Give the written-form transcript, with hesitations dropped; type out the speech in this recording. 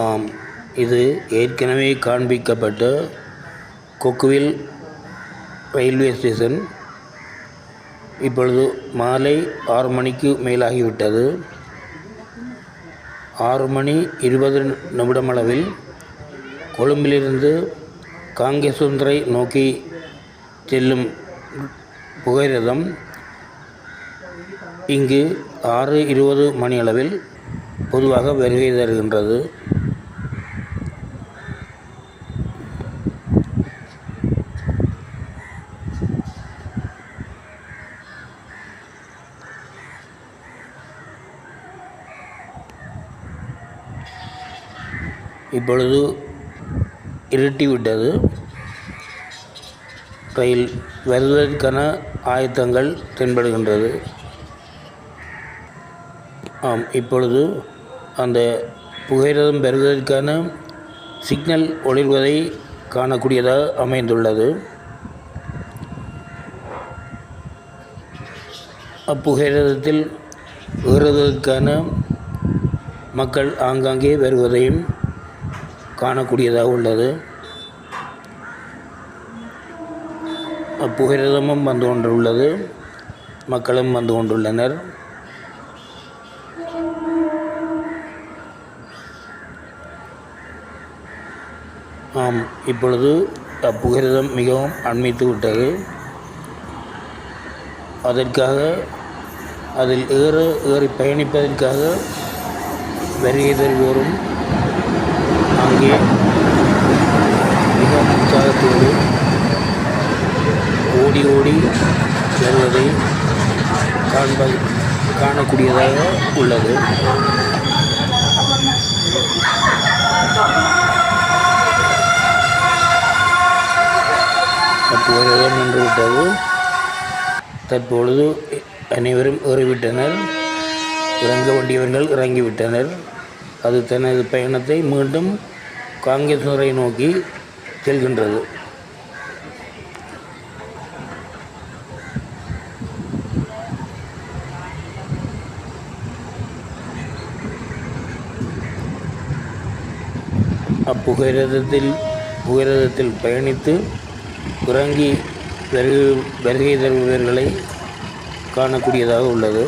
ஆம், இது ஏற்கனவே காண்பிக்கப்பட்ட கொக்குவில் ரயில்வே ஸ்டேஷன். இப்பொழுது மாலை 6 மணிக்கு மேலாகிவிட்டது. 6:20 அளவில் கொழும்பிலிருந்து காங்கேசந்துறை நோக்கி செல்லும் புகையிரதம் இங்கு 6:20 அளவில் பொதுவாக வருகை தருகின்றது. இப்பொழுது இருட்டிவிட்டது. ரயில் வருவதற்கான ஆயத்தங்கள் தென்படுகின்றது. ஆம், இப்பொழுது அந்த புகையிரதம் வருவதற்கான சிக்னல் ஒளிர்வதை காணக்கூடியதாக அமைந்துள்ளது. அப்புகையிரதத்தில் ஏறுவதற்கான மக்கள் ஆங்காங்கே வருவதையும் காணக்கூடியதாக உள்ளது. அப்புகையிரதமும் வந்து கொண்டுள்ளது, மக்களும் வந்து கொண்டுள்ளனர். ஆம், இப்பொழுது அப்புகையிரதம் மிகவும் அண்மித்து விட்டது. அதற்காக அதில் ஏறி பயணிப்பதற்காக வருகை தருவோரும் அங்கே மிக உற்சாகத்தோடு ஓடி வருவதை காணக்கூடியதாக உள்ளது. அப்போது நின்றுவிட்டது. தற்பொழுது அனைவரும் ஏறிவிட்டனர். இறங்க வேண்டியவர்கள் இறங்கிவிட்டனர். அது தனது பயணத்தை மீண்டும் காங்கேசந்துறை நோக்கி செல்கின்றது. புகையிரதத்தில் பயணித்து இறங்கி வருகை தருபவர்களை காணக்கூடியதாக உள்ளது.